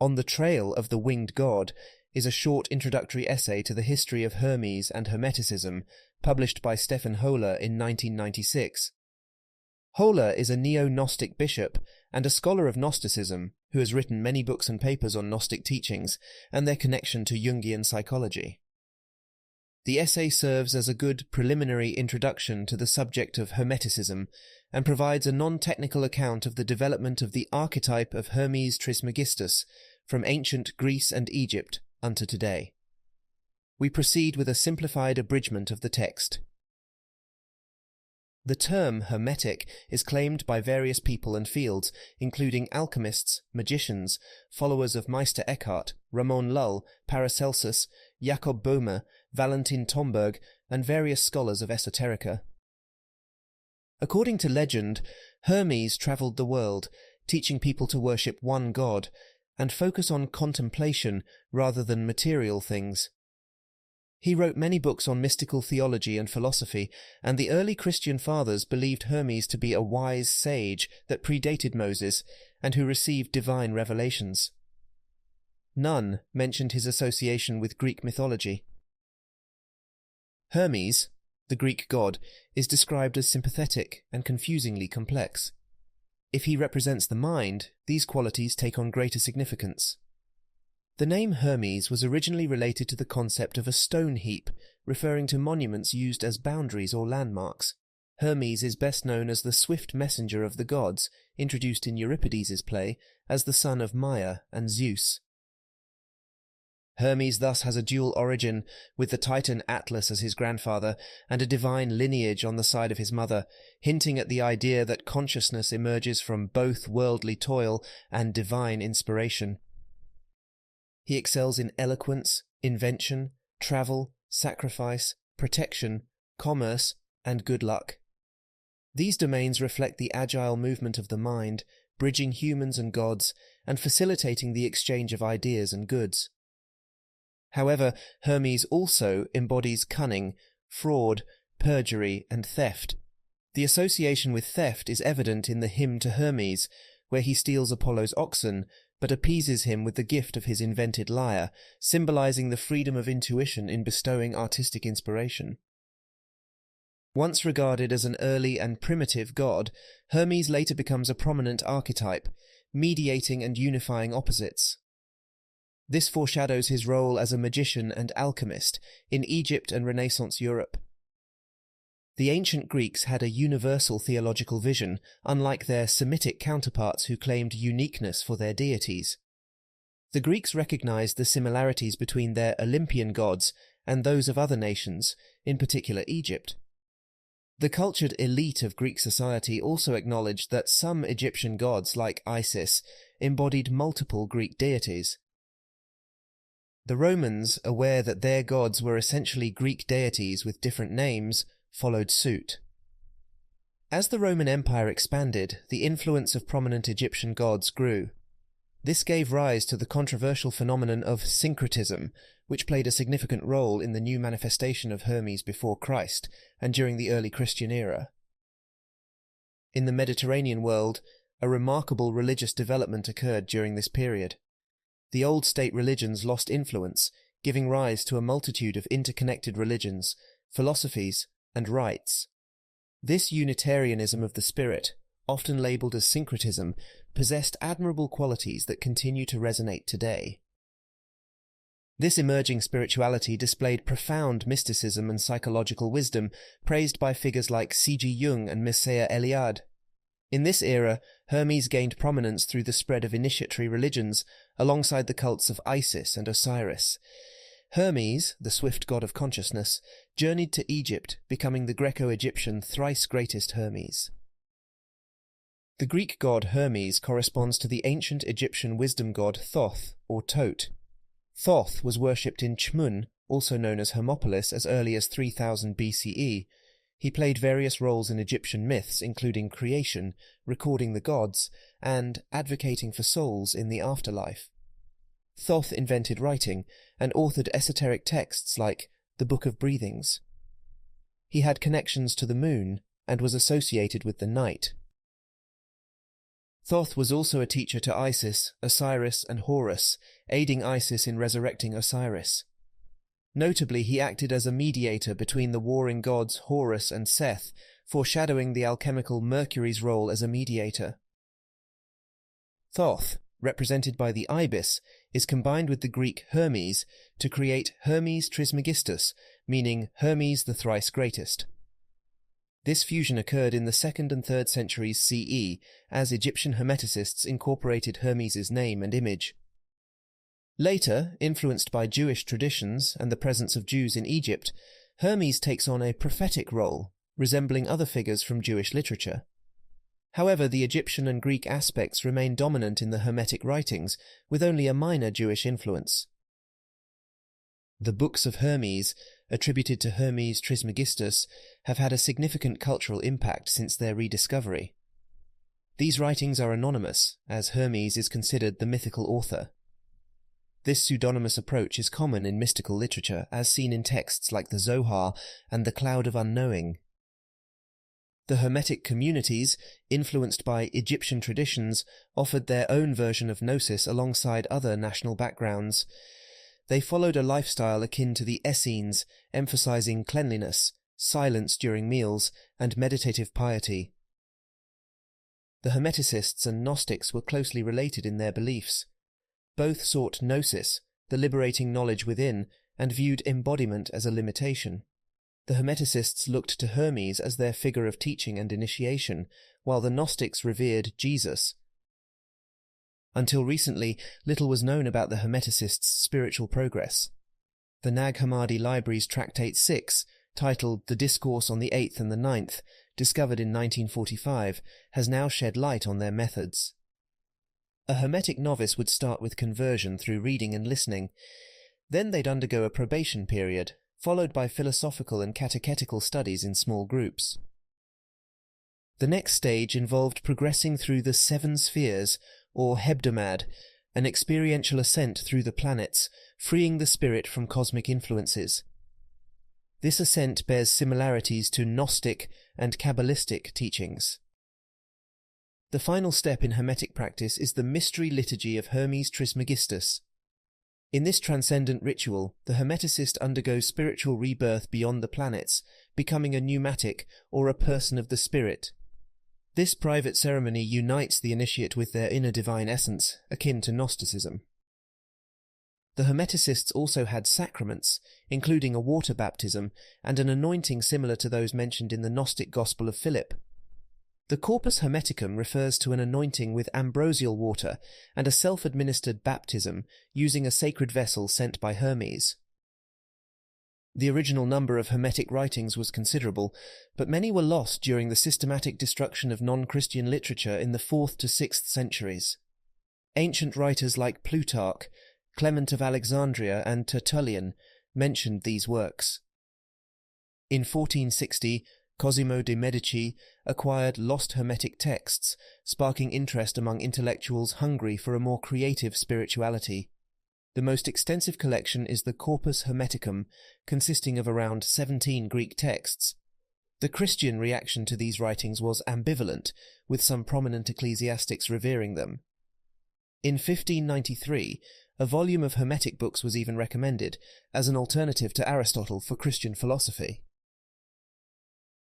On the Trail of the Winged God is a short introductory essay to the history of Hermes and Hermeticism, published by Stephan Hoeller in 1996. Hoeller is a neo-Gnostic bishop and a scholar of Gnosticism who has written many books and papers on Gnostic teachings and their connection to Jungian psychology. The essay serves as a good preliminary introduction to the subject of Hermeticism and provides a non-technical account of the development of the archetype of Hermes Trismegistus from ancient Greece and Egypt unto today. We proceed with a simplified abridgment of the text. The term Hermetic is claimed by various people and fields, including alchemists, magicians, followers of Meister Eckhart, Ramon Lull, Paracelsus, Jakob Boehme, Valentin Tomberg, and various scholars of esoterica. According to legend, Hermes travelled the world, teaching people to worship one god, and focus on contemplation rather than material things. He wrote many books on mystical theology and philosophy, and the early Christian fathers believed Hermes to be a wise sage that predated Moses and who received divine revelations. None mentioned his association with Greek mythology. Hermes, the Greek god, is described as sympathetic and confusingly complex. If he represents the mind, these qualities take on greater significance. The name Hermes was originally related to the concept of a stone heap, referring to monuments used as boundaries or landmarks. Hermes is best known as the swift messenger of the gods, introduced in Euripides' play as the son of Maia and Zeus. Hermes thus has a dual origin, with the Titan Atlas as his grandfather, and a divine lineage on the side of his mother, hinting at the idea that consciousness emerges from both worldly toil and divine inspiration. He excels in eloquence, invention, travel, sacrifice, protection, commerce, and good luck. These domains reflect the agile movement of the mind, bridging humans and gods, and facilitating the exchange of ideas and goods. However, Hermes also embodies cunning, fraud, perjury, and theft. The association with theft is evident in the Hymn to Hermes, where he steals Apollo's oxen, but appeases him with the gift of his invented lyre, symbolizing the freedom of intuition in bestowing artistic inspiration. Once regarded as an early and primitive god, Hermes later becomes a prominent archetype, mediating and unifying opposites. This foreshadows his role as a magician and alchemist in Egypt and Renaissance Europe. The ancient Greeks had a universal theological vision, unlike their Semitic counterparts who claimed uniqueness for their deities. The Greeks recognized the similarities between their Olympian gods and those of other nations, in particular Egypt. The cultured elite of Greek society also acknowledged that some Egyptian gods, like Isis, embodied multiple Greek deities. The Romans, aware that their gods were essentially Greek deities with different names, followed suit. As the Roman Empire expanded, the influence of prominent Egyptian gods grew. This gave rise to the controversial phenomenon of syncretism, which played a significant role in the new manifestation of Hermes before Christ and during the early Christian era. In the Mediterranean world, a remarkable religious development occurred during this period. The old state religions lost influence, giving rise to a multitude of interconnected religions, philosophies, and rites. This Unitarianism of the spirit, often labelled as syncretism, possessed admirable qualities that continue to resonate today. This emerging spirituality displayed profound mysticism and psychological wisdom, praised by figures like C.G. Jung and Mircea Eliade. In this era, Hermes gained prominence through the spread of initiatory religions, alongside the cults of Isis and Osiris. Hermes, the swift god of consciousness, journeyed to Egypt, becoming the Greco-Egyptian thrice-greatest Hermes. The Greek god Hermes corresponds to the ancient Egyptian wisdom god Thoth, or Thoth. Thoth was worshipped in Chmun, also known as Hermopolis, as early as 3000 BCE. He played various roles in Egyptian myths, including creation, recording the gods, and advocating for souls in the afterlife. Thoth invented writing and authored esoteric texts like the Book of Breathings. He had connections to the moon and was associated with the night. Thoth was also a teacher to Isis, Osiris, and Horus, aiding Isis in resurrecting Osiris. Notably, he acted as a mediator between the warring gods Horus and Seth, foreshadowing the alchemical Mercury's role as a mediator. Thoth, represented by the ibis, is combined with the Greek Hermes to create Hermes Trismegistus, meaning Hermes the Thrice-Greatest. This fusion occurred in the 2nd and 3rd centuries CE, as Egyptian Hermeticists incorporated Hermes's name and image. Later, influenced by Jewish traditions and the presence of Jews in Egypt, Hermes takes on a prophetic role, resembling other figures from Jewish literature. However, the Egyptian and Greek aspects remain dominant in the Hermetic Writings, with only a minor Jewish influence. The books of Hermes, attributed to Hermes Trismegistus, have had a significant cultural impact since their rediscovery. These writings are anonymous, as Hermes is considered the mythical author. This pseudonymous approach is common in mystical literature, as seen in texts like the Zohar and the Cloud of Unknowing. The Hermetic Communities, influenced by Egyptian traditions, offered their own version of Gnosis alongside other national backgrounds. They followed a lifestyle akin to the Essenes, emphasizing cleanliness, silence during meals, and meditative piety. The Hermeticists and Gnostics were closely related in their beliefs. Both sought Gnosis, the liberating knowledge within, and viewed embodiment as a limitation. The Hermeticists looked to Hermes as their figure of teaching and initiation, while the Gnostics revered Jesus. Until recently, little was known about the Hermeticists' spiritual progress. The Nag Hammadi Library's Tractate 6, titled The Discourse on the 8th and the 9th, discovered in 1945, has now shed light on their methods. A Hermetic novice would start with conversion through reading and listening. Then they'd undergo a probation period, followed by philosophical and catechetical studies in small groups. The next stage involved progressing through the 7 spheres, or hebdomad, an experiential ascent through the planets, freeing the spirit from cosmic influences. This ascent bears similarities to Gnostic and Kabbalistic teachings. The final step in Hermetic practice is the mystery liturgy of Hermes Trismegistus. In this transcendent ritual, the Hermeticist undergoes spiritual rebirth beyond the planets, becoming a pneumatic or a person of the spirit. This private ceremony unites the initiate with their inner divine essence, akin to Gnosticism. The Hermeticists also had sacraments, including a water baptism and an anointing similar to those mentioned in the Gnostic Gospel of Philip. The Corpus Hermeticum refers to an anointing with ambrosial water and a self-administered baptism using a sacred vessel sent by Hermes. The original number of Hermetic writings was considerable, but many were lost during the systematic destruction of non-Christian literature in the 4th to 6th centuries. Ancient writers like Plutarch, Clement of Alexandria, and Tertullian mentioned these works. In 1460, Cosimo de' Medici acquired lost Hermetic texts, sparking interest among intellectuals hungry for a more creative spirituality. The most extensive collection is the Corpus Hermeticum, consisting of around 17 Greek texts. The Christian reaction to these writings was ambivalent, with some prominent ecclesiastics revering them. In 1593, a volume of Hermetic books was even recommended, as an alternative to Aristotle for Christian philosophy.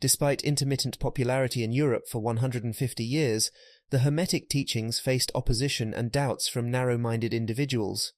Despite intermittent popularity in Europe for 150 years, the Hermetic teachings faced opposition and doubts from narrow-minded individuals.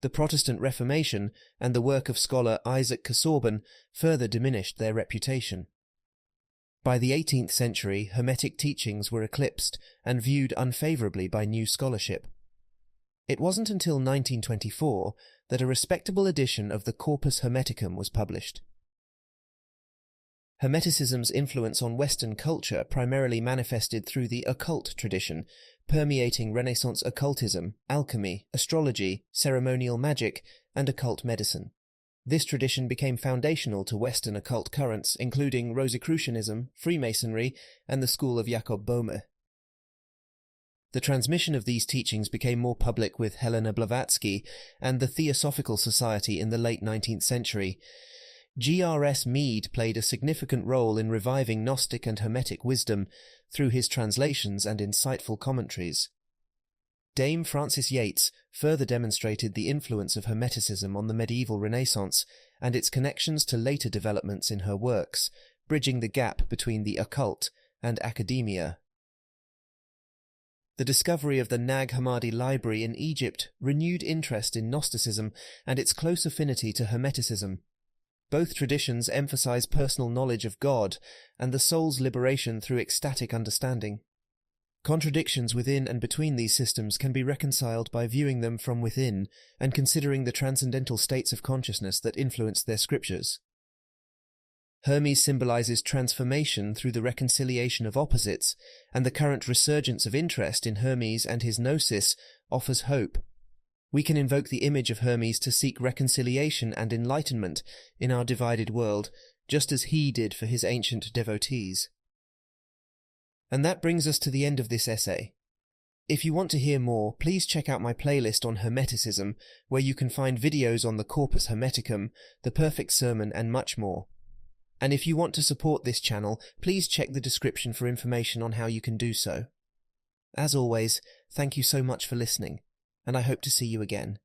The Protestant Reformation and the work of scholar Isaac Casaubon further diminished their reputation. By the 18th century, Hermetic teachings were eclipsed and viewed unfavourably by new scholarship. It wasn't until 1924 that a respectable edition of the Corpus Hermeticum was published. Hermeticism's influence on Western culture primarily manifested through the occult tradition, permeating Renaissance occultism, alchemy, astrology, ceremonial magic, and occult medicine. This tradition became foundational to Western occult currents, including Rosicrucianism, Freemasonry, and the school of Jakob Boehme. The transmission of these teachings became more public with Helena Blavatsky and the Theosophical Society in the late 19th century. G.R.S. Mead played a significant role in reviving Gnostic and Hermetic wisdom, through his translations and insightful commentaries. Dame Frances Yates further demonstrated the influence of Hermeticism on the medieval Renaissance and its connections to later developments in her works, bridging the gap between the occult and academia. The discovery of the Nag Hammadi library in Egypt renewed interest in Gnosticism and its close affinity to Hermeticism. Both traditions emphasize personal knowledge of God and the soul's liberation through ecstatic understanding. Contradictions within and between these systems can be reconciled by viewing them from within and considering the transcendental states of consciousness that influence their scriptures. Hermes symbolizes transformation through the reconciliation of opposites, and the current resurgence of interest in Hermes and his gnosis offers hope. We can invoke the image of Hermes to seek reconciliation and enlightenment in our divided world, just as he did for his ancient devotees. And that brings us to the end of this essay. If you want to hear more, please check out my playlist on Hermeticism, where you can find videos on the Corpus Hermeticum, the Perfect Sermon, and much more. And if you want to support this channel, please check the description for information on how you can do so. As always, thank you so much for listening, and I hope to see you again.